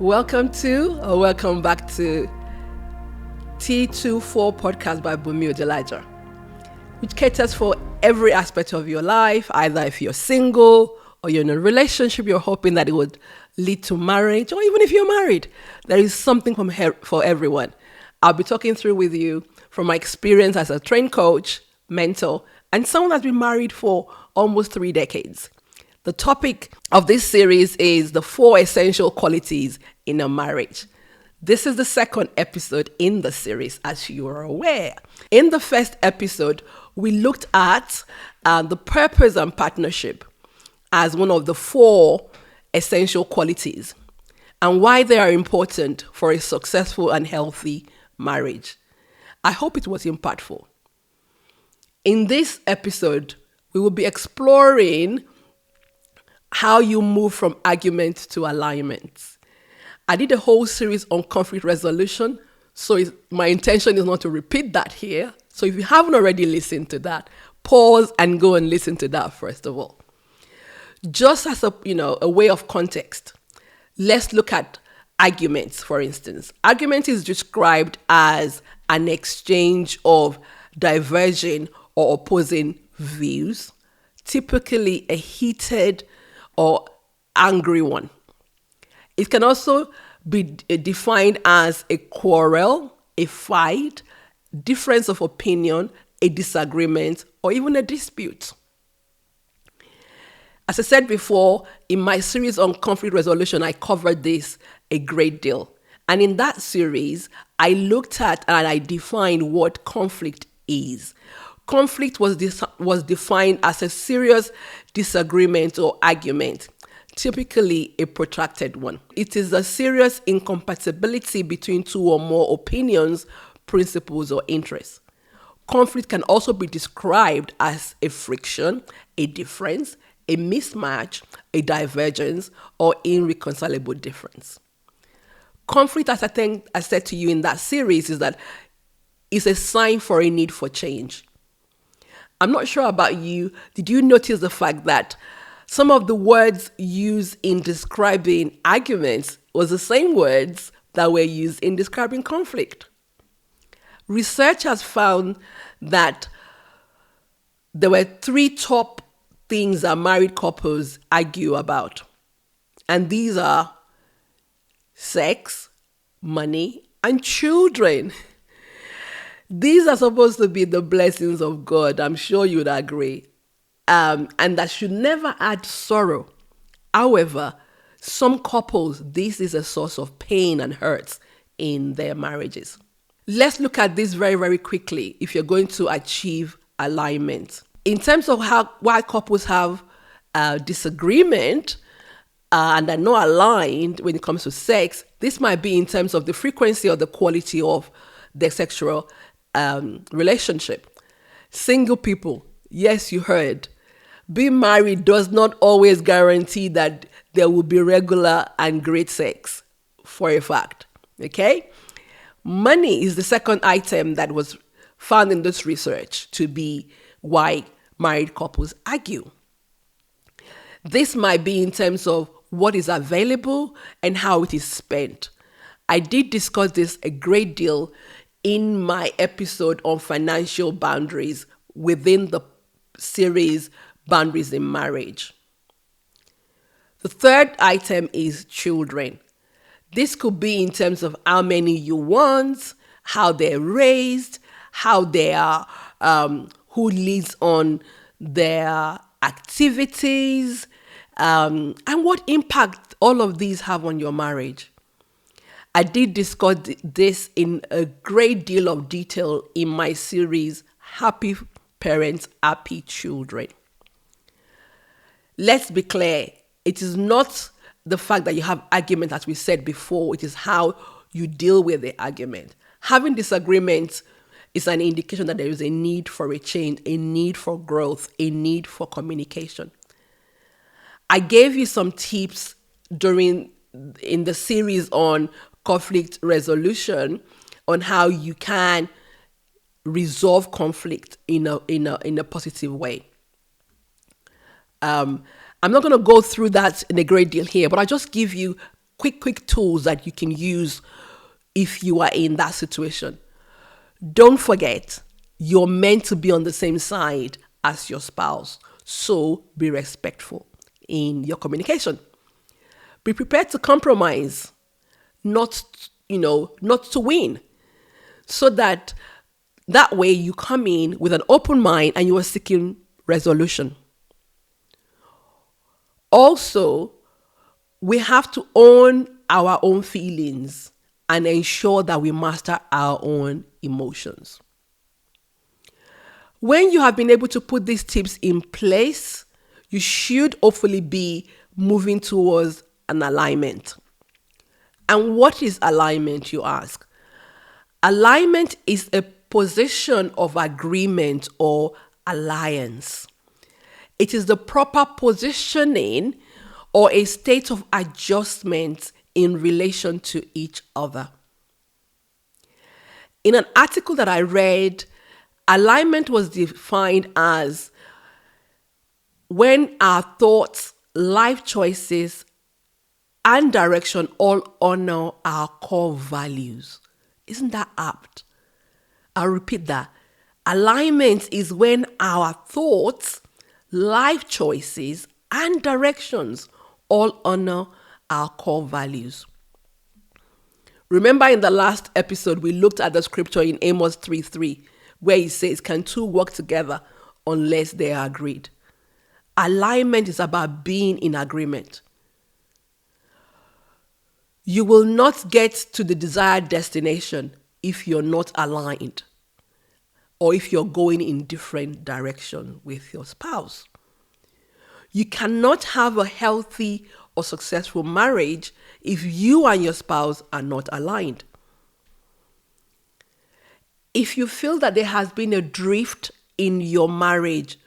Welcome back to T24 podcast by Bunmi Odulaja, which caters for every aspect of your life, either if you're single or you're in a relationship, you're hoping that it would lead to marriage, or even if you're married, there is something for everyone. I'll be talking through with you from my experience as a trained coach, mentor, and someone that's been married for almost 3 decades. The topic of this series is the 4 essential qualities in a marriage. This is the second episode in the series, as you are aware. In the first episode, we looked at the purpose and partnership as one of the 4 essential qualities and why they are important for a successful and healthy marriage. I hope it was impactful. In this episode, we will be exploring how you move from argument to alignment. I did a whole series on conflict resolution, so my intention is not to repeat that here. So if you haven't already listened to that, pause and go and listen to that first of all. Just as a way of context, let's look at arguments, for instance. Argument is described as an exchange of diverging or opposing views, typically a heated or angry one. It can also be defined as a quarrel, a fight, difference of opinion, a disagreement, or even a dispute. As I said before, in my series on conflict resolution, I covered this a great deal. And in that series, I looked at and I defined what conflict is. Conflict was defined as a serious disagreement or argument, typically a protracted one. It is a serious incompatibility between 2 or more opinions, principles, or interests. Conflict can also be described as a friction, a difference, a mismatch, a divergence, or irreconcilable difference. Conflict, as I said to you in that series, is a sign for a need for change. I'm not sure about you. Did you notice the fact that some of the words used in describing arguments was the same words that were used in describing conflict? Research has found that there were 3 top things that married couples argue about. And these are sex, money, and children. These are supposed to be the blessings of God. I'm sure you'd agree. And that should never add sorrow. However, some couples, this is a source of pain and hurt in their marriages. Let's look at this very, very quickly if you're going to achieve alignment. In terms of why couples have disagreement and are not aligned when it comes to sex, this might be in terms of the frequency or the quality of their sexual relationship. Single people, yes, you heard. Being married does not always guarantee that there will be regular and great sex, for a fact. Okay? Money is the second item that was found in this research to be why married couples argue. This might be in terms of what is available and how it is spent. I did discuss this a great deal in my episode on financial boundaries within the series Boundaries in Marriage. The third item is children. This could be in terms of how many you want, how they're raised, how they are, who leads on their activities, and what impact all of these have on your marriage. I did discuss this in a great deal of detail in my series, Happy Parents, Happy Children. Let's be clear, it is not the fact that you have argument, as we said before, it is how you deal with the argument. Having disagreements is an indication that there is a need for a change, a need for growth, a need for communication. I gave you some tips in the series on conflict resolution on how you can resolve conflict in a positive way. I'm not going to go through that in a great deal here, but I'll just give you quick tools that you can use if you are in that situation. Don't forget, you're meant to be on the same side as your spouse. So be respectful in your communication. Be prepared to compromise, not to win. So that way you come in with an open mind and you are seeking resolution. Also, we have to own our own feelings and ensure that we master our own emotions. When you have been able to put these tips in place, you should hopefully be moving towards an alignment. And what is alignment, you ask? Alignment is a position of agreement or alliance. It is the proper positioning or a state of adjustment in relation to each other. In an article that I read, alignment was defined as when our thoughts, life choices, and direction all honor our core values. Isn't that apt? I'll repeat that. Alignment is when our thoughts, life choices, and directions all honor our core values. Remember in the last episode, we looked at the scripture in Amos 3:3, where it says, "Can two work together unless they are agreed?" Alignment is about being in agreement. You will not get to the desired destination if you're not aligned or if you're going in different direction with your spouse. You cannot have a healthy or successful marriage if you and your spouse are not aligned. If you feel that there has been a drift in your marriage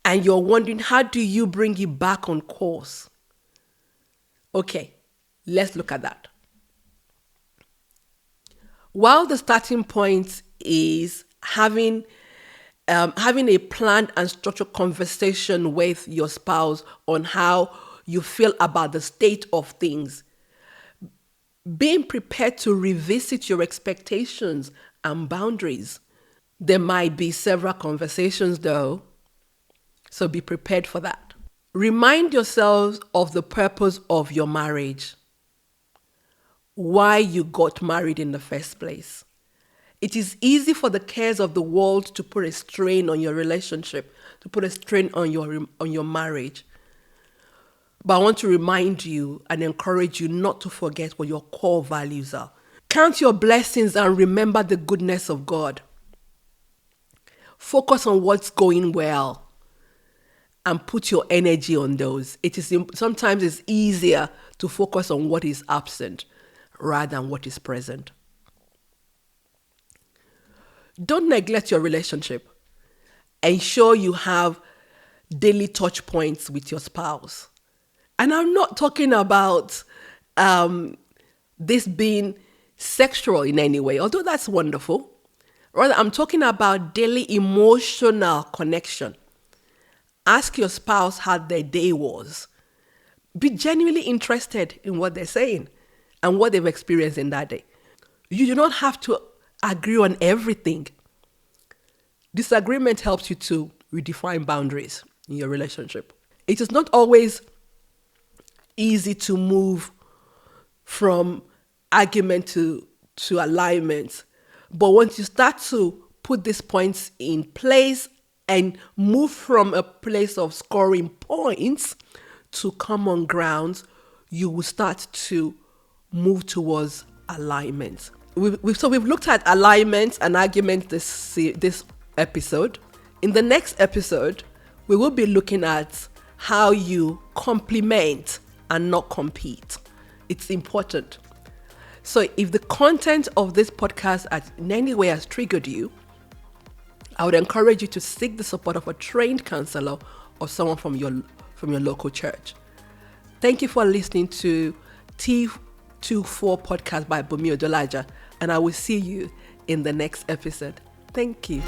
and you're wondering, how do you bring it back on course? Okay, let's look at that. While the starting point is having a planned and structured conversation with your spouse on how you feel about the state of things, being prepared to revisit your expectations and boundaries. There might be several conversations though, so be prepared for that. Remind yourselves of the purpose of your marriage, why you got married in the first place. It is easy for the cares of the world to put a strain on your relationship, to put a strain on your marriage. But I want to remind you and encourage you not to forget what your core values are. Count your blessings and remember the goodness of God. Focus on what's going well and put your energy on those. Sometimes it's easier to focus on what is absent rather than what is present. Don't neglect your relationship. Ensure you have daily touch points with your spouse. And I'm not talking about this being sexual in any way, although that's wonderful. Rather, I'm talking about daily emotional connection. Ask your spouse how their day was. Be genuinely interested in what they're saying and what they've experienced in that day. You do not have to agree on everything. Disagreement helps you to redefine boundaries in your relationship. It is not always easy to move from argument to alignment. But once you start to put these points in place and move from a place of scoring points to common grounds, you will start to move towards alignment. We've looked at alignment and argument this episode. In the next episode, we will be looking at how you complement and not compete. It's important. So if the content of this podcast in any way has triggered you, I would encourage you to seek the support of a trained counselor or someone from your local church. Thank you for listening to T24 podcast by Bunmi Odulaja, and I will see you in the next episode. Thank you.